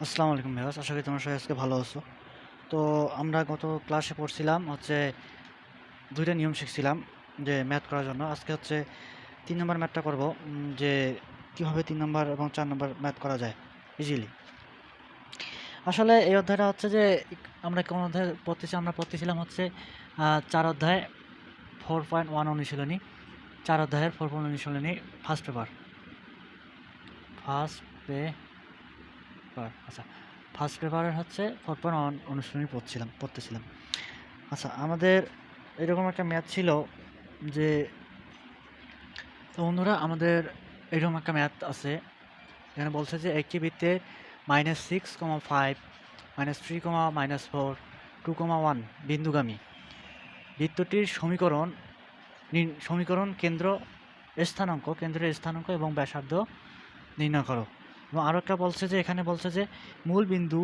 আসসালামু আলাইকুম ভিউয়ার্স, আশা করি তোমরা সবাই আজকে ভালো আছো। তো আমরা গত ক্লাসে পড়ছিলাম দুইটা নিয়ম শিখছিলাম যে ম্যাথ করার জন্য। আজকে 3 নম্বর ম্যাথটা করব, যে কিভাবে 3 নম্বর এবং 4 নম্বর ম্যাথ করা যায় ইজিলি। আসলে এই অধ্যায়টা আমরা কোন অধ্যায় পড়তেছি, আমরা পড়তেছিলাম 4 অধ্যায় 4.1 অনুশীলনী, 4 অধ্যায়ের 4.1 অনুশীলনী ফার্স্ট পেপার। আচ্ছা, ফার্স্ট পেপারের 4.1 অনুশীলনী পড়তেছিলাম। আচ্ছা, আমাদের এরকম একটা ম্যাথ ছিল যে, তো বন্ধুরা আমাদের এরকম একটা ম্যাথ আছে। এখানে বলছে যে একটি বৃত্তের -6,5 -3, -4 2,1 বিন্দুগামী বৃত্তটির সমীকরণ কেন্দ্রের স্থানাঙ্ক এবং ব্যাসার্ধ নির্ণয় করো। এবং আরও একটা বলছে যে, এখানে বলছে যে মূল বিন্দু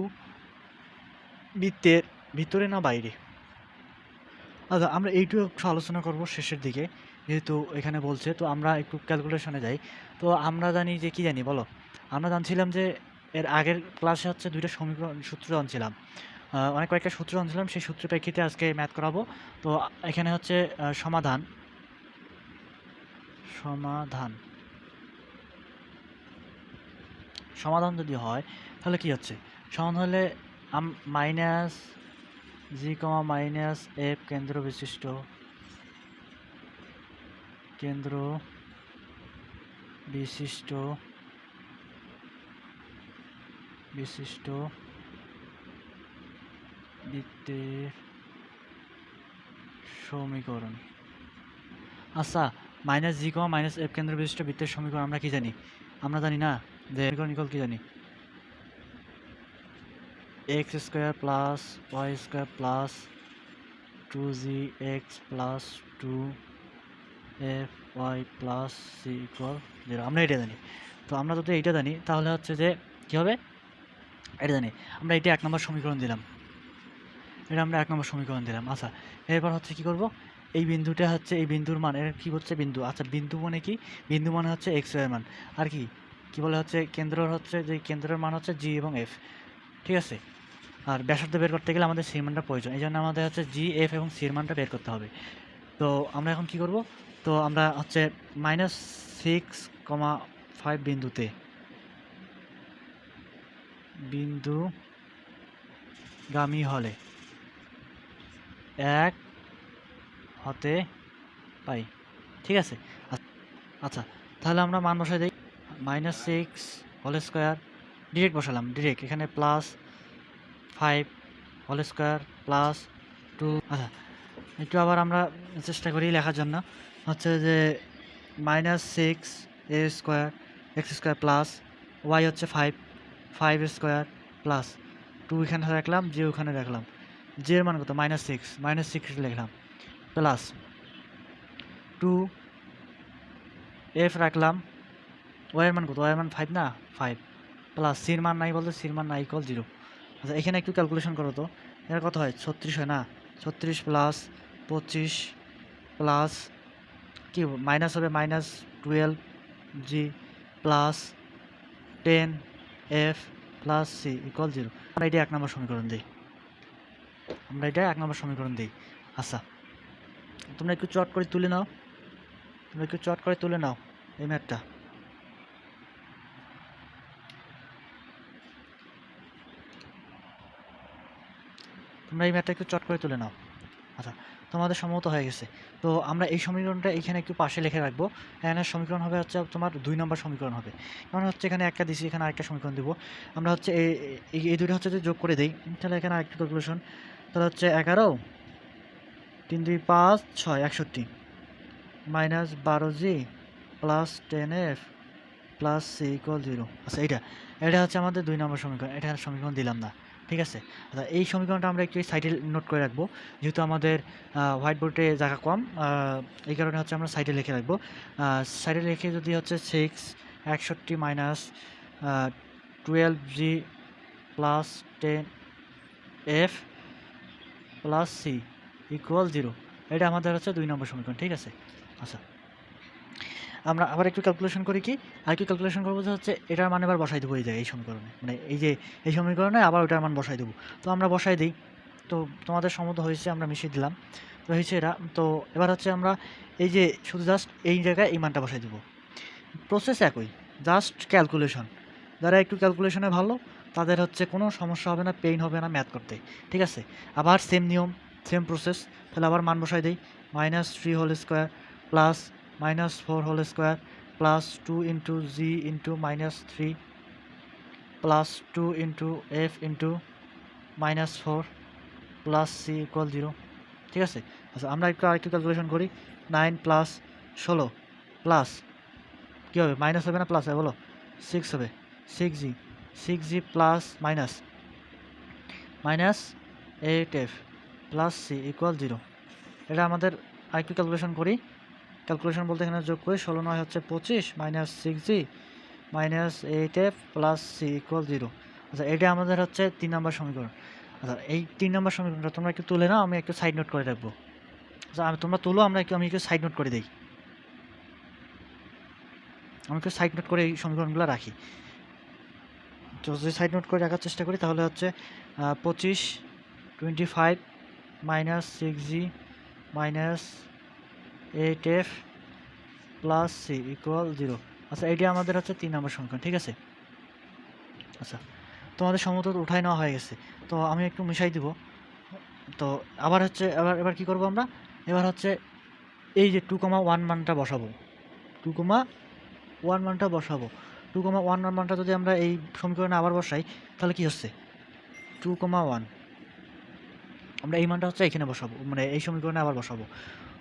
বৃত্তের ভিতরে না বাইরে। আচ্ছা, আমরা এইটুকু একটু আলোচনা করব শেষের দিকে, যেহেতু এখানে বলছে। তো আমরা একটু ক্যালকুলেশনে যাই। তো আমরা জানি যে, কি জানি বলো? আমরা জানছিলাম যে এর আগের ক্লাসে দুইটা সূত্র জানছিলাম, অনেক কয়েকটা সূত্র জানছিলাম। সেই সূত্রের প্রেক্ষিতে আজকে ম্যাথ করাবো। তো এখানে সমাধান সমাধান সমাধান যদি হয় তাহলে কি হচ্ছে? সমাধান হলে মাইনাস জি কমা মাইনাস এফ কেন্দ্র বিশিষ্ট বৃত্তের সমীকরণ। আচ্ছা, মাইনাস জি কমা মাইনাস এফ কেন্দ্র বিশিষ্ট বৃত্তের সমীকরণ আমরা কি জানি? আমরা জানি না যে সমীকরণ কি জানি? X square plus y square plus 2gx plus 2fy plus c equal 0। আমরা এটা জানি। তো আমরা যদি এইটা জানি তাহলে যে কী হবে? এটা জানি। আমরা এটা 1 নম্বর সমীকরণ দিলাম। আচ্ছা, এরপর কি করব? এই বিন্দুটা এই বিন্দুর মান, এর কি হচ্ছে বিন্দু। আচ্ছা, বিন্দু মানে কি? বিন্দু মানে এক্স এর মান। আর কি বলে কেন্দ্রের যে কেন্দ্রের মান জি এবং এফ। ঠিক আছে? আর ব্যাসার্ধ বের করতে গেলে আমাদের সির মানটা প্রয়োজন। এই জন্য আমাদের জি, এফ এবং সির মানটা বের করতে হবে। তো আমরা এখন কি করব? তো আমরা -6,5 বিন্দুগামী হলে এক হতে পাই। ঠিক আছে? আচ্ছা, তাহলে আমরা মান বসাই দিই। -6 হোল স্কোয়ার ডিরেক্ট বসালাম, ডিরেক্ট এখানে +5 হোল স্কোয়ার প্লাস 2। আচ্ছা, একটু আবার আমরা চেষ্টা করি লেখার জন্য। যে -6 a square x square plus y 5 square plus 2 এখানে রাখলাম, জি ওখানে রাখলাম। জি এর মান কত? -6 লিখলাম প্লাস 2 এফ রাখলাম। ওয়াই এর মান কত? ওয়াই এর মান 5 না? 5 প্লাস সির মান নাই বলতে সির মান নাই ইকুয়াল 0। আচ্ছা, এখানে একটু ক্যালকুলেশন করো তো। এর কত হয়? 36 হয় না? 36 প্লাস 25 প্লাস কি মাইনাস হবে -12 g plus 10 f plus c equal 0। আমরা এটা 1 নম্বর সমীকরণ দিই। আচ্ছা, তোমরা একটু চট করে তুলে নাও এই ম্যাথটা। একটু চট করে তুলে নাও। আচ্ছা, তোমাদের সম্মত হয়ে গেছে। তো আমরা এই সমীকরণটা এখানে একটু পাশে লিখে রাখবো। এখানে সমীকরণ হবে তোমার 2 নম্বর সমীকরণ হবে। কারণ এখানে একটা দিছি, এখানে আরেকটা সমীকরণ দিব। আমরা এই দুটো যে যোগ করে দিই, তাহলে এখানে আরেকটা ক্যালকুলেশন। তাহলে 11 3 2 5 6 61 -12g plus 10f plus c equal 0। আচ্ছা, এটা আমাদের 2 নম্বর সমীকরণ। এটা সমীকরণ দিলাম না। ঠিক আছে? আচ্ছা, এই সমীকরণটা আমরা একটু সাইডে নোট করে রাখবো, যেহেতু আমাদের হোয়াইট বোর্ডে জায়গা কম। এই কারণে আমরা সাইডে লিখে রাখবো। সাইডে লিখে যদি 6 61 minus 12g plus 10f plus c equal 0, এটা আমাদের 2 নম্বর সমীকরণ। ঠিক আছে? আচ্ছা, আমরা আবার একটু ক্যালকুলেশন করি কি, আর একটু ক্যালকুলেশন করবো যে হচ্ছে এটার মান এবার বসাই দেবো এই জায়গায় এই সমীকরণে, মানে এই যে এই সমীকরণে আবার ওটার মান বসাই দেবো। তো আমরা বসাই দিই, তো তোমাদের সম্মত হয়েছে, আমরা মিশিয়ে দিলাম, তো হয়েছে এটা। তো এবার হচ্ছে আমরা এই যে শুধু জাস্ট এই জায়গায় এই মানটা বসাই দেবো। প্রসেস একই, জাস্ট ক্যালকুলেশন। যারা একটু ক্যালকুলেশনে ভালো তাদের হচ্ছে কোনো সমস্যা হবে না, পেইন হবে না ম্যাথ করতে, ঠিক আছে। আবার সেম নিয়ম, সেম প্রসেস। তাহলে আবার মান বসাই দিই, -3 whole square plus -4 whole square plus 2 into g into -3 plus 2 into f into -4 plus c equal 0, ঠিক আছে। আচ্ছা আমরা আরেকটু ক্যালকুলেশন করি, 9 প্লাস 16 প্লাস কী হবে, মাইনাস হবে না প্লাস হবে বলো, 6 হবে, 6g plus -8f plus c equal 0। এটা আমাদের আরেকটু ক্যালকুলেশন করি, ক্যালকুলেশন বলতে এখানে যোগ করি, 16 9 হচ্ছে 25 -6g -8f plus c equal 0। আচ্ছা এটা আমাদের হচ্ছে 3 নম্বর সমীকরণ। আচ্ছা এই 3 নম্বর সমীকরণটা তোমরা একটু তুলে নাও, আমি একটু সাইড নোট করে রাখবো। আচ্ছা তোমরা তুলো, আমি একটু সাইড নোট করে দিই, আমি একটু সাইড নোট করে এই সমীকরণগুলো রাখি। তো যদি সাইড নোট করে রাখার চেষ্টা করি তাহলে হচ্ছে 25 25 -6g -8f plus c equal 0। আচ্ছা এইটা আমাদের হচ্ছে 3 নম্বর সমীকরণ, ঠিক আছে। আচ্ছা তোমাদের সম্মত উঠাই নেওয়া হয়ে গেছে, তো আমি একটু মিশাই দিব। তো আবার হচ্ছে এবার কী করবো আমরা, এবার হচ্ছে এই যে 2,1 মানটা বসাবো, 2,1 মানটা বসাবো। 2,1 মানটা যদি আমরা এই সমীকরণে আবার বসাই তাহলে কি হচ্ছে, 2,1 আমরা এই মানটা হচ্ছে এখানে বসাবো, মানে এই সমীকরণে আবার বসাবো।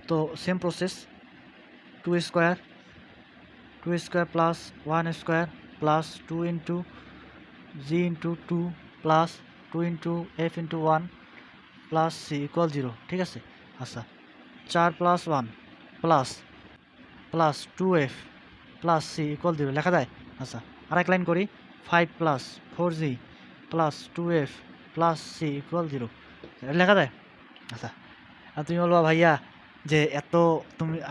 তো same process, 2 square plus 1 square plus 2 into g into 2 plus 2 into f into 1 plus c equal 0, ঠিক আছে। আচ্ছা 4 plus 1 plus 2f plus c equal 0 লেখা যায়। আচ্ছা আরেক লাইন করি, 5 plus 4g plus 2f plus c equal 0 লেখা যায়। আচ্ছা আর তুমি বলবা ভাইয়া যে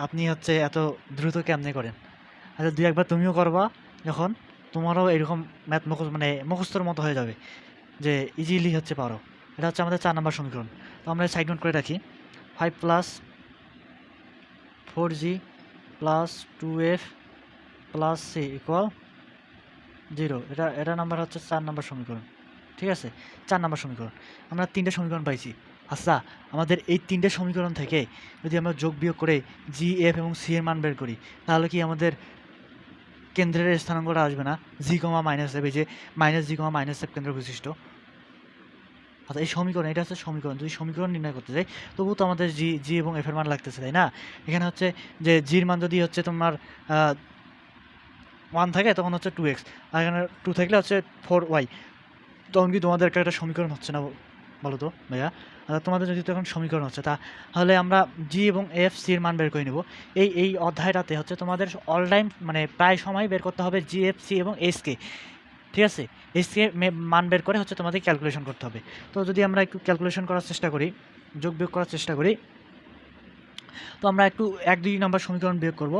আপনি হচ্ছে এত দ্রুত কেমনে করেন। আচ্ছা 2-1বার তুমিও করবা, যখন তোমারও এরকম ম্যাথ মুখস্থর মতো হয়ে যাবে, যে ইজিলি হচ্ছে পারো। এটা হচ্ছে আমাদের 4 নম্বর সমীকরণ। তো আমরা সাইড নোট করে রাখি, 5 plus 4g plus 2f plus c equal 0। এটা নাম্বার হচ্ছে 4 নম্বর সমীকরণ, ঠিক আছে। 4 নম্বর সমীকরণ, আমরা 3টে সমীকরণ পাইছি। আচ্ছা আমাদের এই 3টে সমীকরণ থেকে যদি আমরা যোগ বিয়োগ করে জি এফ এবং সি এর মান বের করি তাহলে কি আমাদের কেন্দ্রের স্থানাঙ্কটা আসবে না, জি কমা মাইনাস এফ, এই যে -g, -f কেন্দ্র বিশিষ্ট। আচ্ছা এই সমীকরণ, এটা হচ্ছে সমীকরণ, যদি সমীকরণ নির্ণয় করতে চাই তবুও তো আমাদের জি এবং এফ এর মান লাগতেছে, তাই না। এখানে হচ্ছে যে জির মান যদি হচ্ছে তোমার 1 থাকে তখন হচ্ছে 2x, আর এখানে 2 থাকলে হচ্ছে 4y, তখন কি তোমাদের একটা সমীকরণ হচ্ছে না বলো তো ভাইয়া। তোমাদের যদি তখন সমীকরণ হচ্ছে, তাহলে আমরা জি এবং এফ সি এর মান বের করে নেব। এই অধ্যায়টাতে হচ্ছে তোমাদের অল টাইম প্রায় সময় বের করতে হবে জি এফ সি এবং এসকে, ঠিক আছে। এসকে মান বের করে হচ্ছে তোমাদের ক্যালকুলেশন করতে হবে। তো যদি আমরা একটু ক্যালকুলেশন করার চেষ্টা করি, যোগ বিয়োগ করার চেষ্টা করি, তো আমরা একটু 1-2 নম্বর সমীকরণ বিয়োগ করব,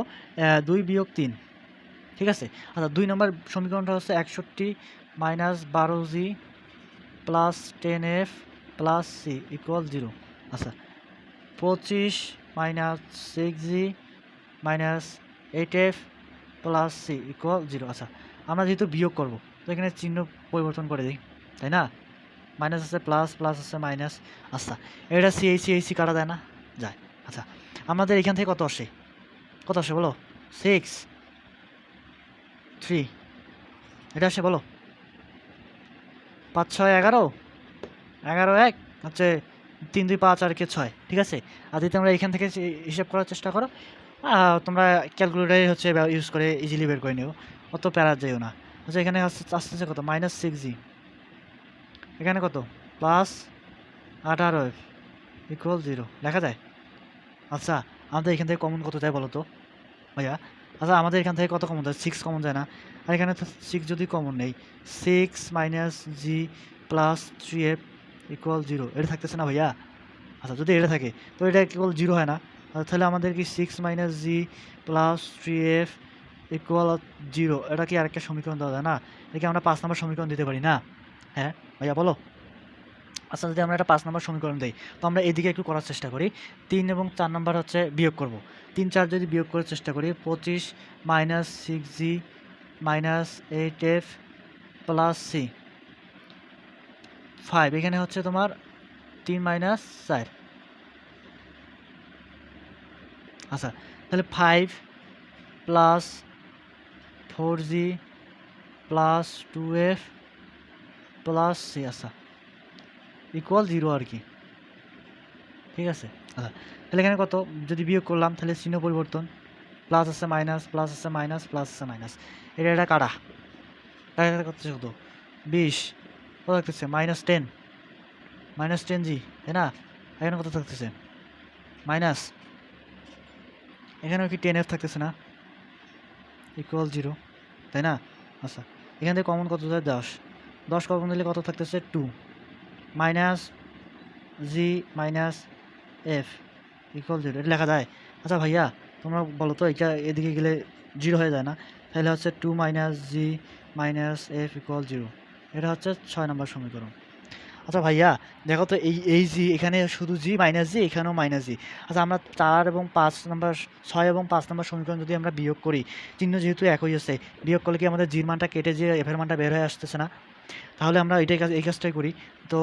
2 বিয়োগ 3, ঠিক আছে। আচ্ছা 2 নম্বর সমীকরণটা হচ্ছে 61 -12g plus 10f plus c equal 0। আচ্ছা 25 -6g -8f plus c equal 0। আচ্ছা আমরা যেহেতু বিয়োগ করব তো এখানে চিহ্ন পরিবর্তন করে দিই, তাই না। মাইনাস আছে প্লাস, প্লাস আছে মাইনাস। আচ্ছা এটা সি কাটা যায় না, যায়। আচ্ছা আমাদের এখান থেকে কত আসে বলো, 6 3, এটা আসে বলো 5 6 11 11 1 হচ্ছে 3 2 5 আর 6, ঠিক আছে। আর যদি তোমরা এখান থেকে হিসাব করার চেষ্টা করো, তোমরা ক্যালকুলেটারে হচ্ছে ইউজ করে ইজিলি বের করে নিও, অত প্যারা যেও না। আচ্ছা এখানে আসতেছে কত, -6g, এখানে কত প্লাস 18f ইকুয়াল 0 লেখা যায়। আচ্ছা আমাদের এখান থেকে কমন কত যায় বলো তো ভাইয়া। আচ্ছা আমাদের এখান থেকে কত কমন যায়, 6 কমন যায় না। আর এখানে তো 6 যদি কমন নেই, 6 - g প্লাস 3f ইকুয়াল 0, এটা থাকতেছে না ভাইয়া। আচ্ছা যদি এটা থাকে তো এটা ইকুয়াল 0 হয় না, তাহলে আমাদের কি 6 - g প্লাস 3f ইকুয়াল 0, এটা কি আরেকটা সমীকরণ দেওয়া যায় না? এটাকে আমরা 5 নম্বর সমীকরণ দিতে পারি না? হ্যাঁ ভাইয়া বলো। আচ্ছা যদি আমরা একটা 5 নম্বর সমীকরণ দিই, তো আমরা এদিকে একটু করার চেষ্টা করি। 3 এবং 4 নম্বর হচ্ছে বিয়োগ করব। 3 4 যদি বিয়োগ করার চেষ্টা করি, 25 minus 6g minus 8f plus c 5, এখানে হচ্ছে তোমার 3 মাইনাস 4। আচ্ছা তাহলে 5 plus 4g plus 2f plus c, আচ্ছা ইকুয়াল 0 আর কি, ঠিক আছে। আচ্ছা তাহলে এখানে কত যদি বিয়োগ করলাম, তাহলে চিহ্ন পরিবর্তন, প্লাস আছে মাইনাস, প্লাস আছে মাইনাস, প্লাস আছে মাইনাস, এটা কাটা করতেছে কত 20, কত থাকতেছে -10 জি, তাই না? এখানে কত থাকতেছে মাইনাস, এখানেও কি 10f থাকতেছে না, ইকুয়াল 0, তাই না? আচ্ছা এখান থেকে কমন কত যায় 10 কমন দিলে কত থাকতেছে 2 মাইনাস জি মাইনাস এফ ইকুয়াল 0, এটা লেখা যায়? আচ্ছা ভাইয়া তোমরা বলো তো, এটা এদিকে গেলে 0 হয়ে যায় না? তাহলে হচ্ছে 2 মাইনাস জি মাইনাস এফ ইকুয়াল 0, এটা হচ্ছে 6 নম্বর সমীকরণ। আচ্ছা ভাইয়া দেখো তো, এই জি এখানে শুধু জি মাইনাস জি, এখানেও মাইনাস জি। আচ্ছা আমরা 4 এবং 5 নম্বর 6 এবং 5 নম্বর সমীকরণ যদি আমরা বিয়োগ করি, চিহ্ন যেহেতু একই আছে, বিয়োগ করলে কি আমাদের জির মানটা কেটে যে এফের মানটা বের হয়ে আসতেছে না? তাহলে আমরা এই কাজটাই করি। তো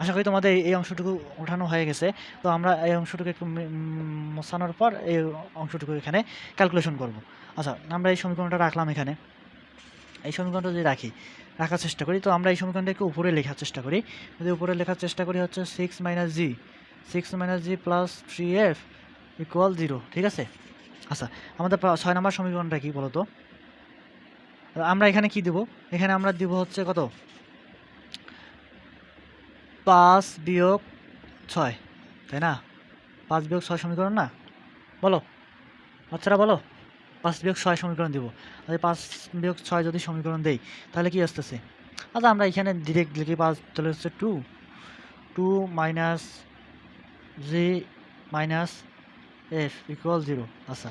আশা করি তোমাদের এই অংশটুকু ওঠানো হয়ে গেছে। তো আমরা এই অংশটুকু একটু মোছানোর পর এই অংশটুকু এখানে ক্যালকুলেশন করব। আচ্ছা আমরা এই সমীকরণটা রাখলাম এখানে। এই সমীকরণটা যদি রাখার চেষ্টা করি, তো আমরা এই সমীকরণটাকে উপরে লেখার চেষ্টা করি। যদি উপরে লেখার চেষ্টা করি হচ্ছে 6 minus G plus 3f equal 0, ঠিক আছে। আচ্ছা আমাদের 6 নম্বর সমীকরণটা কি বলতো? আমরা এখানে কি দেব? এখানে আমরা দিব হচ্ছে কত 5 বিয়োগ 6, তাই না? 5 বিয়োগ 6 সমীকরণ না? বলো বাচ্চারা বলো, 5 বিয়োগ 6 সমীকরণ দিব। আর 5 বিয়োগ 6 যদি সমীকরণ দেই, তাহলে কি আসতেছে? আচ্ছা আমরা এখানে ডিরেক্ট লিখি 5, তাহলে হচ্ছে 2 মাইনাস জি মাইনাস এফ ইকুয়াল 0। আচ্ছা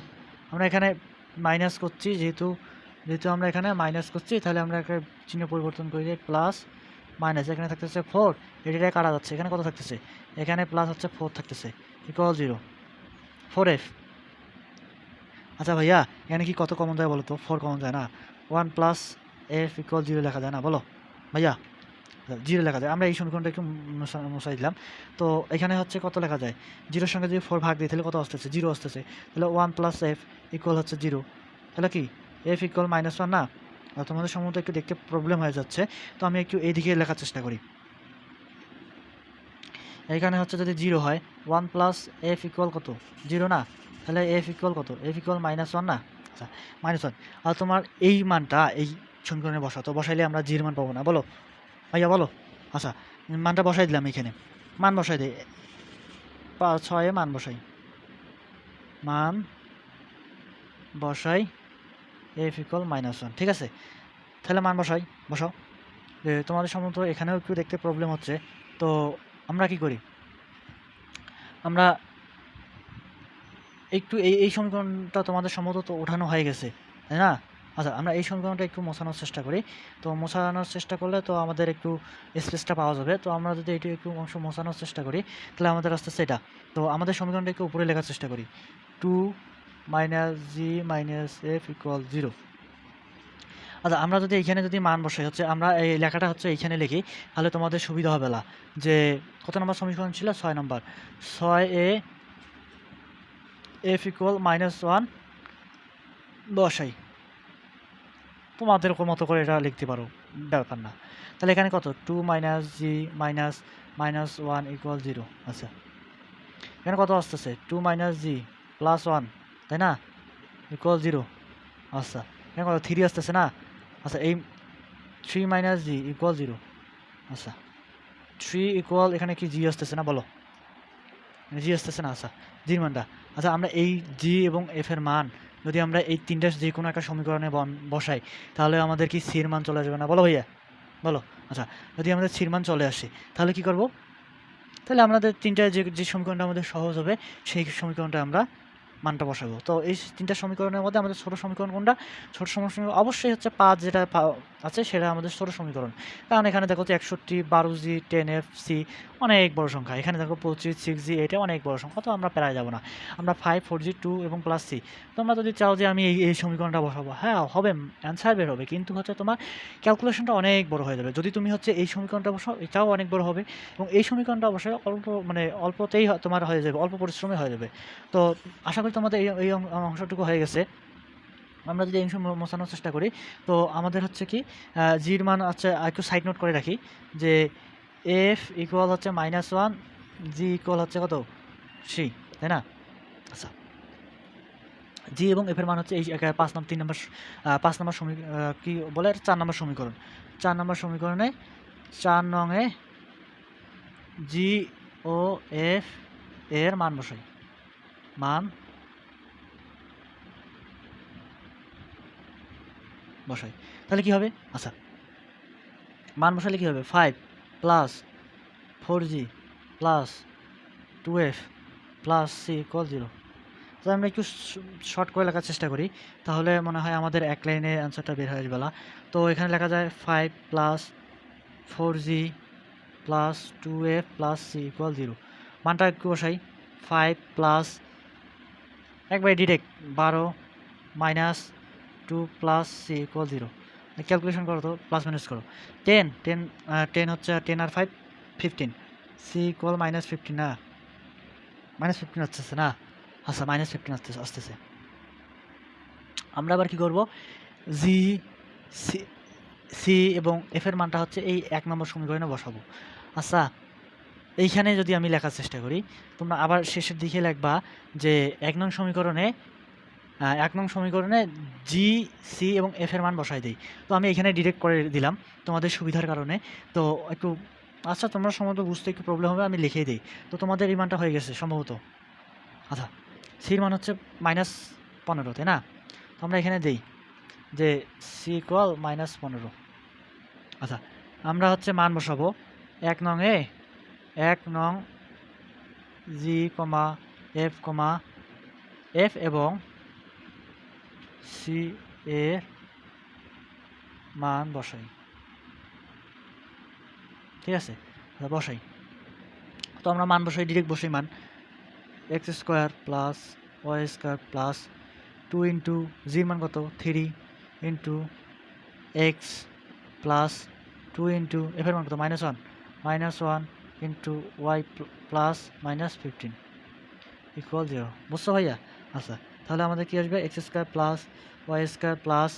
আমরা এখানে মাইনাস করছি, যেহেতু আমরা এখানে মাইনাস করছি, তাহলে আমরা একটা চিহ্ন পরিবর্তন করে দিই, প্লাস মাইনাস, এখানে থাকতেছে 4, এটা কাটা যাচ্ছে, এখানে কত থাকতেছে, এখানে প্লাস হচ্ছে 4 থাকতেছে, ইকুয়াল 0 4f। আচ্ছা ভাইয়া এখানে কি কত কমন যায় বলো তো? 4 কমন যায় না? 1 প্লাস এফ ইকুয়াল 0 লেখা যায় না? বলো ভাইয়া 0 লেখা যায়। আমরা এই সমীকরণটা একটু মশাই দিলাম। তো এখানে হচ্ছে কত লেখা যায়, 0-র সঙ্গে যদি 4 ভাগ দিই তাহলে কত আসতেছে, 0 আসতেছে। তাহলে 1 প্লাস এফ ইকুয়াল হচ্ছে 0, তাহলে কি এফ ইকুয়াল -1 না? তোমাদের সম্ভবত একটু দেখতে প্রবলেম হয়ে যাচ্ছে, তো আমি একটু এইদিকে লেখার চেষ্টা করি। এখানে হচ্ছে যদি 0 হয়, 1 প্লাস এফ ইকুয়াল কত, 0 না? তাহলে এফ ইকুয়াল কত, এফ ইকুয়াল -1 না? আচ্ছা -1, আর তোমার এই মানটা এই সমীকরণে বসাতো, বসাইলে আমরা জির মান পাবো না, বলো ভাইয়া বলো। আচ্ছা মানটা বসাই দিলাম, এখানে মান বসাই দিই, 6 মান বসাই এফ ইকুয়াল -1, ঠিক আছে। তাহলে মান বসাও। তোমাদের সম্ভবত এখানেও একটু দেখতে প্রবলেম হচ্ছে, তো আমরা কি করি, আমরা একটু এই সমীকরণটা তোমাদের সম্ভবত ওঠানো হয়ে গেছে, তাই না? আচ্ছা আমরা এই সমীকরণটা একটু মোছানোর চেষ্টা করি। তো মোছানোর চেষ্টা করলে তো আমাদের একটু স্পেসটা পাওয়া যাবে। তো আমরা যদি এটি একটু অংশ মোছানোর চেষ্টা করি, তাহলে আমাদের আসতেছে এটা। তো আমাদের সমীকরণটা একটু উপরে লেখার চেষ্টা করি, 2 মাইনাস জি মাইনাস এফ ইকুয়াল 0। আচ্ছা আমরা যদি এইখানে যদি মান বসাই, হচ্ছে আমরা এই লেখাটা হচ্ছে এইখানে লিখি, তাহলে তোমাদের সুবিধা হবে না। যে কত নম্বর সমীকরণ ছিল, 6 নম্বর, 6a এফ ইকুয়াল -1 বসাই, তোমাদের মতো করে এটা লিখতে পারো, ব্যাপার না। তাহলে এখানে কত, 2 মাইনাস জি মাইনাস 1 ইকুয়াল 0। আচ্ছা এখানে কত আসতেছে, 2 মাইনাস জি প্লাস 1, তাই না, ইকুয়াল 0। আচ্ছা এখানে কত 3 আসতেছে না? আচ্ছা এই 3 মাইনাস জি ইকুয়াল 0। আচ্ছা 3 ইকুয়াল, এখানে কি জি আসতেছে না, বলো জি আসতেছে না? আচ্ছা জির মানটা, আচ্ছা আমরা এই জি এবং এফ এর মান যদি আমরা এই তিনটা যে কোনো একটা সমীকরণে বসাই, তাহলে আমাদের কি সির মান চলে আসবে না, বলো ভাইয়া বলো। আচ্ছা যদি আমাদের সির মান চলে আসে, তাহলে কি করব, তাহলে আমাদের তিনটা যে সমীকরণটা আমাদের সহজ হবে, সেই সমীকরণটা আমরা মানটা বসাবো। তো এই 3টা সমীকরণের মধ্যে আমাদের ছোট সমীকরণ কোনটা? ছোট সমীকরণ অবশ্যই হচ্ছে 5 যেটা আছে সেটা আমাদের ছোট সমীকরণ। কারণ এখানে দেখো তো 61, 12G, 10F, C অনেক বড় সংখ্যা। এখানে দেখো 25, 6G এটা অনেক বড় সংখ্যা। তো আমরা প্রায় যাব না। আমরা 5, 4G, 2 এবং প্লাস C। তোমরা যদি চাও যে আমি এই সমীকরণটা বসাবো, হ্যাঁ হবে, অ্যান্সার বের হবে। কিন্তু হচ্ছে তোমার ক্যালকুলেশনটা অনেক বড় হয়ে যাবে। যদি তুমি হচ্ছে এই সমীকরণটা বসাও, এটাও অনেক বড় হবে এবং এই সমীকরণটা অবশ্যই অল্পতেই তোমার হয়ে যাবে, অল্প পরিশ্রমে হয়ে যাবে। তো আশা করি তোমাদের এই অংশটুকু হয়ে গেছে। আমরা যদি এই অংশ মোছানোর চেষ্টা করি, তো আমাদের হচ্ছে কি জির মান হচ্ছে একটু সাইড নোট করে রাখি যে এফ ইকুয়াল হচ্ছে -1, জি ইকুয়াল হচ্ছে কত? সি, তাই না? আচ্ছা, জি এবং এফের মান হচ্ছে এই 5 নম্বর কি বলে 4 নম্বর সমীকরণ। 4 নম্বর সমীকরণে 4 নংয়ে জি ও এফ এর মান বসাই। মান বসাই, তাহলে কি হবে? আচ্ছা, মান বসালে কি হবে? 5 plus 4G plus 2F plus C equal 0। তো আমরা একটু শর্ট করে লেখার চেষ্টা করি, তাহলে মনে হয় আমাদের এক লাইনে অ্যান্সারটা বের হয়ে যাবে। তো এখানে লেখা যায় 5 plus 4G plus 2F plus C equal 0। মানটা একটু বসাই। 5 প্লাস একবারে direct 12 minus 2 plus C equal 0। Calculation করো তো, প্লাস মাইনাস করো। 10 হচ্ছে 10 আর 5 15, C ইকুয়াল -15 না, -15 আসতেছে না। আচ্ছা, -15 আসতেছে। আমরা আবার কি করব? জি, সি, সি এবং এফ এর মানটা হচ্ছে এই 1 নম্বর সমীকরণে বসাবো। আচ্ছা, এইখানে যদি আমি লেখার চেষ্টা করি, তোমরা আবার শেষের দিকে লিখবা যে 1 নং সমীকরণে জি, সি এবং এফ এর মান বসাই দিই। তো আমি এখানে ডিরেক্ট করে দিলাম তোমাদের সুবিধার কারণে। তো একটু আচ্ছা, তোমরা সম্ভবত বুঝতে একটু প্রবলেম হবে, আমি লিখেই দিই। তো তোমাদের এই মানটা হয়ে গেছে সম্ভবত। আচ্ছা, সির মান হচ্ছে -15, তাই না? তো আমরা এখানে দিই যে সি ইকুয়াল -15। আচ্ছা, আমরা হচ্ছে মান বসাবো 1 নং জি, এফ এবং সি এর মান বসাই। ঠিক আছে, বসাই। তো আমরা মান বসাই, ডিরেক্ট বসাই মান x² plus y² plus 2 into জির মান কত? 3 ইন্টু এক্স প্লাস 2 ইন্টু এফের মান কত? -1 ইন্টু ওয়াই প্লাস -15 ইকুয়াল 0। বুঝছো ভাইয়া? আচ্ছা, তাহলে আমাদের কি আসবে? x² plus y² plus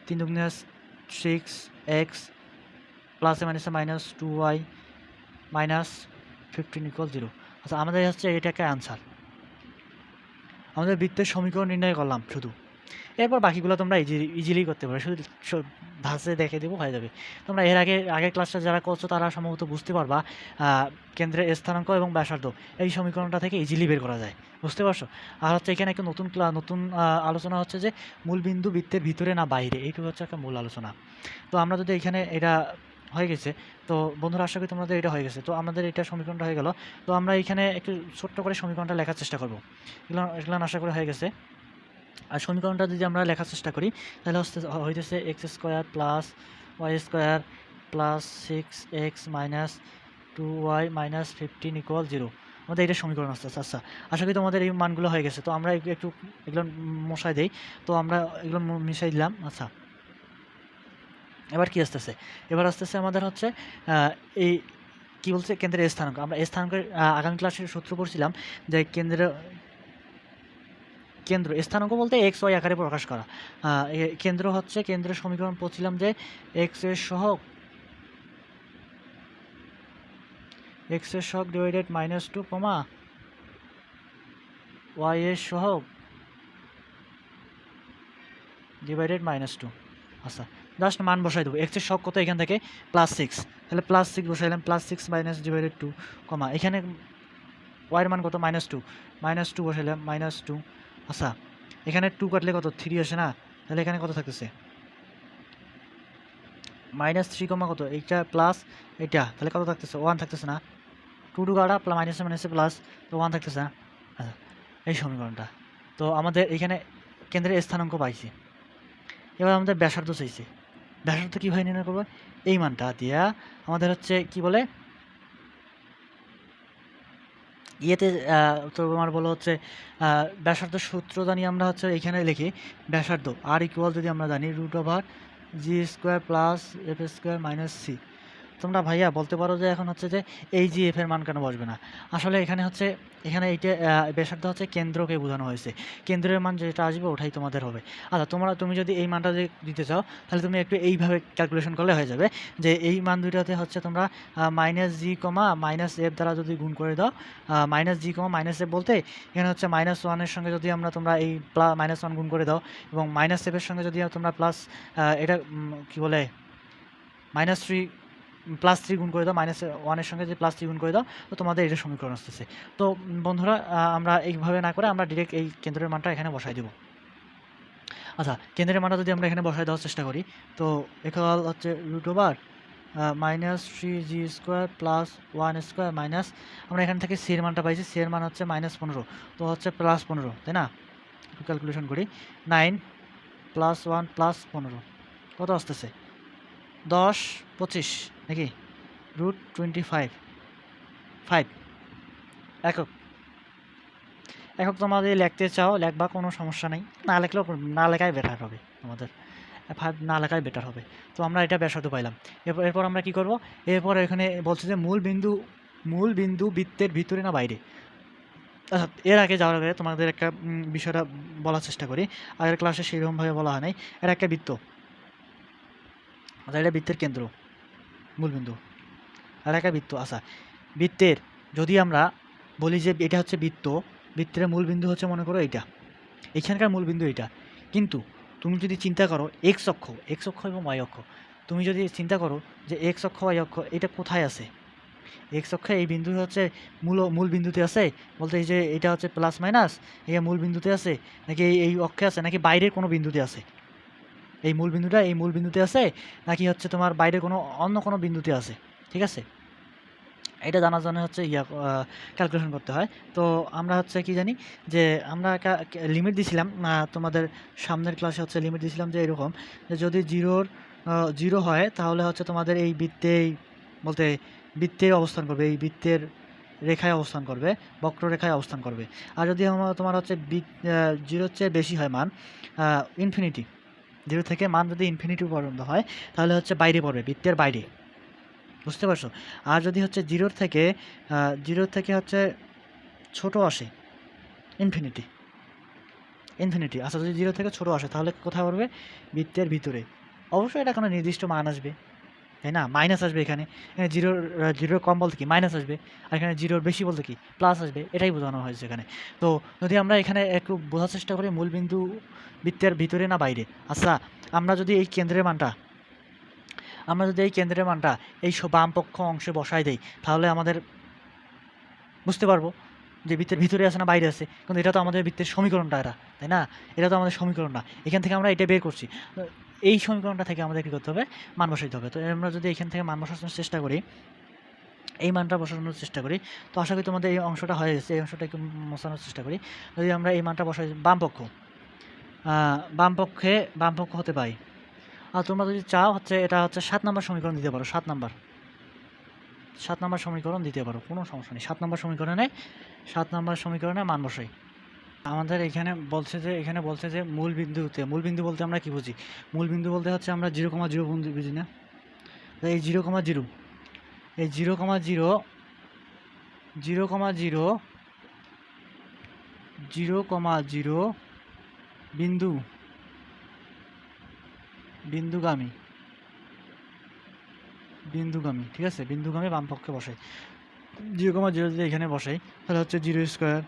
3 × 6 x প্লাসে মাইনাসে -2y -15 ইকুয়াল 0। আচ্ছা, আমাদের হচ্ছে এটাকে আনসার। আমাদের বৃত্তের সমীকরণ নির্ণয় করলাম শুধু। এরপর বাকিগুলো তোমরা ইজিলি করতে পারো, শুধু ধাঁচে দেখে দেবো, হয়ে যাবে। তোমরা এর আগের ক্লাসটা যারা করছো তারা সম্ভবত বুঝতে পারবা কেন্দ্রের স্থানাঙ্ক এবং ব্যাসার্ধ এই সমীকরণটা থেকে ইজিলি বের করা যায়। বুঝতে পারছো? আর হচ্ছে এখানে একটা নতুন আলোচনা হচ্ছে যে মূল বিন্দু বৃত্তের ভিতরে না বাইরে, এইটুকু হচ্ছে একটা মূল আলোচনা। তো আমরা যদি এখানে এটা হয়ে গেছে, তো বন্ধুরা আশা করি তোমাদের এটা হয়ে গেছে। তো আমাদের এটা সমীকরণটা হয়ে গেল। তো আমরা এখানে একটু ছোট্ট করে সমীকরণটা লেখার চেষ্টা করবো। এগুলো আশা করি হয়ে গেছে। আর সমীকরণটা যদি আমরা লেখার চেষ্টা করি, তাহলে হইতেছে x² plus y² plus 6x minus 2y -15 equal 0। আমাদের এটা সমীকরণ আসতেছে। আচ্ছা, আশা করি তোমাদের এই মানগুলো হয়ে গেছে। তো আমরা একটু এগুলো মশাই দিই। তো আমরা এগুলো মিশাই দিলাম। আচ্ছা, এবার কি আসতেছে? এবার আসতেছে আমাদের হচ্ছে এই কি বলছে? কেন্দ্রের স্থানাঙ্ক। আমরা স্থানাঙ্কের আগামী ক্লাসে সূত্র পড়ছিলাম যে কেন্দ্র স্থানাঙ্ক বলতে এক্স ওয়াই আকারে প্রকাশ করা। কেন্দ্র হচ্ছে কেন্দ্রের সমীকরণ পড়ছিলাম যে এক্স এর সহগ ডিভাইডেড -2 কমা ওয়াই এর সহগ ডিভাইডেড -2। আচ্ছা, জাস্ট মান বসাই দেবো। এক্স এর সহগ কত? এখান থেকে +6, তাহলে +6 বসাইলাম, +6 মাইনাস ডিভাইডেড 2 কমা এখানে ওয়াইয়ের মান কত? -2 বসাইলাম, -2। আচ্ছা, এখানে 2 কাটলে কত? 3 আসে না? তাহলে এখানে কত থাকতেছে? -3 কমা কত? এইটা প্লাস এটা, তাহলে কত থাকতেছে? 1 থাকতেছে না? 2 কাটা মাইনাসে প্লাস, তো 1 থাকতেছে না? আচ্ছা, এই সমীকরণটা। তো আমাদের এখানে কেন্দ্রের স্থানাঙ্ক পাইছি। এবার আমাদের ব্যাসার্ধ চাইছে। ব্যাসার্ধ কীভাবে নির্ণয় করবো? এই মানটা দিয়া আমাদের হচ্ছে কি বলে ইয়েতে তোমার বলো হচ্ছে ব্যাসার্ধ সূত্র জানি আমরা হচ্ছে এখানে লিখি ব্যাসার্ধ আর ইকুয়াল যদি আমরা জানি √g² plus f² minus C. তোমরা ভাইয়া বলতে পারো যে এখন হচ্ছে যে এই জি এফ এর মান কেন বসবে না? আসলে এখানে হচ্ছে এখানে এইটা ব্যাসার্ধ হচ্ছে কেন্দ্রকে বোঝানো হয়েছে। কেন্দ্রের মান যেটা আসবে ওটাই তোমাদের হবে। আচ্ছা তুমি যদি এই মানটা যদি দিতে চাও তাহলে তুমি একটু এইভাবে ক্যালকুলেশন করলে হয়ে যাবে যে এই মান দুইটাতে হচ্ছে তোমরা -g, -f দ্বারা যদি গুণ করে দাও, -g, -f বলতে এখানে হচ্ছে -1 এর সঙ্গে যদি আমরা তোমরা এই -1 গুণ করে দাও এবং -f এর সঙ্গে যদি তোমরা প্লাস এটা কি বলে -3 +3 গুণ করে দাও, -1 এর সঙ্গে যে +3 গুণ করে দাও, তো তোমাদের এটা সমীকরণ আসতেছে। তো বন্ধুরা আমরা এইভাবে না করে আমরা ডিরেক্ট এই কেন্দ্রের মানটা এখানে বসাই দেব। আচ্ছা, কেন্দ্রের মানটা যদি আমরা এখানে বসাই দেওয়ার চেষ্টা করি, তো ইকুয়াল হচ্ছে -3g² প্লাস 1² মাইনাস আমরা এখান থেকে সি এর মানটা পাইছি, সি এর মান হচ্ছে -15, তো হচ্ছে +15, তাই না? একটু ক্যালকুলেশন করি, 9 + 1 + 15 কত আসতেছে? 10 25 নাকি √25 5 একক। একক তোমরা যদি লিখতে চাও লিখবা, কোনো সমস্যা নেই, না লিখলেও না লেখাই বেটার হবে তোমাদের, 5 না লেখাই বেটার হবে। তো আমরা এটা ব্যাসার্ধ পাইলাম। এরপর আমরা কি করব? এরপর এখানে বলছে যে মূল বিন্দু বৃত্তের ভিতরে না বাইরে। আচ্ছা, এর আগে যাওয়ার আগে তোমাদের একটা বিষয়টা বলার চেষ্টা করি, আগের ক্লাসে সেরকমভাবে বলা হয় নাই। এটা একটা বৃত্ত, আচ্ছা এটা বৃত্তের কেন্দ্র, মূলবিন্দু আর একটা বৃত্ত। আচ্ছা, বৃত্তের যদি আমরা বলি যে এটা হচ্ছে বৃত্তের মূলবিন্দু হচ্ছে মনে করো এইটা, এখানকার মূলবিন্দু এইটা, কিন্তু তুমি যদি চিন্তা করো এক্স অক্ষ এবং ওয়াই অক্ষ, তুমি যদি চিন্তা করো যে এক্স অক্ষ ওয়াই অক্ষ এটা কোথায় আছে, এক্স অক্ষে এই বিন্দু হচ্ছে মূল বিন্দুতে আছে বলতে এই যে এটা হচ্ছে প্লাস মাইনাস এই মূল বিন্দুতে আছে নাকি এই অক্ষে আছে নাকি বাইরের কোনো বিন্দুতে আছে, এই মূল বিন্দুতে আছে নাকি হচ্ছে তোমার বাইরে অন্য কোনো বিন্দুতে আছে, ঠিক আছে? এটা জানার জন্য হচ্ছে ক্যালকুলেশন করতে হয়। তো আমরা হচ্ছে কি জানি যে আমরা একটা লিমিট দিয়েছিলাম, তোমাদের সামনের ক্লাসে হচ্ছে লিমিট দিয়েছিলাম যে এরকম, যে যদি 0 হয় তাহলে হচ্ছে তোমাদের এই বৃত্তের অবস্থান করবে, এই বৃত্তের রেখায় অবস্থান করবে, বক্ররেখায় অবস্থান করবে। আর যদি তোমার হচ্ছে 0 চেয়ে বেশি হয় মান, ইনফিনিটি, 0 থেকে মান যদি ইনফিনিটি পর্যন্ত হয় তাহলে হচ্ছে বাইরে পড়বে, বৃত্তের বাইরে, বুঝতে পারছো? আর যদি হচ্ছে 0 থেকে হচ্ছে ছোট আসে, ইনফিনিটি, আচ্ছা যদি 0 থেকে ছোট আসে তাহলে কোথায় পড়বে? বৃত্তের ভিতরে। অবশ্যই এটা কোনো নির্দিষ্ট মান আসবে, তাই না? মাইনাস আসবে, এখানে 0 কম বলতে কি মাইনাস আসবে, আর এখানে 0 বেশি বলতে কি প্লাস আসবে, এটাই বোঝানো হয়েছে এখানে। তো যদি আমরা এখানে একটু বোঝার চেষ্টা করি মূল বিন্দু বৃত্তের ভিতরে না বাইরে। আচ্ছা, আমরা যদি এই কেন্দ্রের মানটা এই বামপক্ষ অংশে বসাই দেই তাহলে আমাদের বুঝতে পারবো যে বৃত্তের ভিতরে আছে না বাইরে আছে, কিন্তু এটা তো আমাদের বৃত্তের সমীকরণটা, তাই না? এটা তো আমাদের সমীকরণ না, এখান থেকে আমরা এটা বের করছি। এই সমীকরণটা থেকে আমাদের কী করতে হবে? মান বসাইতে হবে। তো আমরা যদি এখান থেকে মান বসানোর চেষ্টা করি, এই মানটা বসানোর চেষ্টা করি, তো আশা করি তোমাদের এই অংশটা হয়ে গেছে, এই অংশটা একটু বসানোর চেষ্টা করি। যদি আমরা এই মানটা বসাই বামপক্ষ হতে পাই, আর তোমরা যদি চাও হচ্ছে এটা হচ্ছে 7 নম্বর সমীকরণ দিতে পারো, 7 নম্বর সমীকরণ দিতে পারো, কোনো সমস্যা নেই। 7 নম্বর সমীকরণে মান বসাই। আমাদের এখানে বলছে যে মূল বিন্দু বলতে আমরা কি বুঝি? মূল বিন্দু বলতে হচ্ছে আমরা 0,0 বিন্দু বুঝি না? এই 0,0 বিন্দুগামী, ঠিক আছে? বিন্দুগামী বামপক্ষে বসাই, 0,0 যদি এখানে বসাই তাহলে হচ্ছে 0²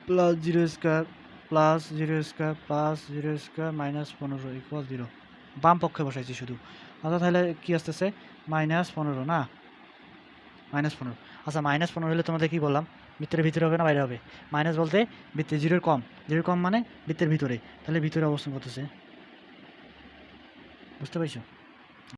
plus 0² plus 0² plus 0² minus 15 equal 0, বাম পক্ষে বসাইছি শুধু। অর্থাৎ তাহলে কী আসতেছে? -15 না, -15। আচ্ছা, -15 হলে তোমাদের কী বললাম? বৃত্তের ভিতরে হবে না বাইরে হবে? মাইনাস বলতে বৃত্তের 0 কম মানে বৃত্তের ভিতরে, তাহলে ভিতরে অবস্থান করতেছে, বুঝতে পারছো?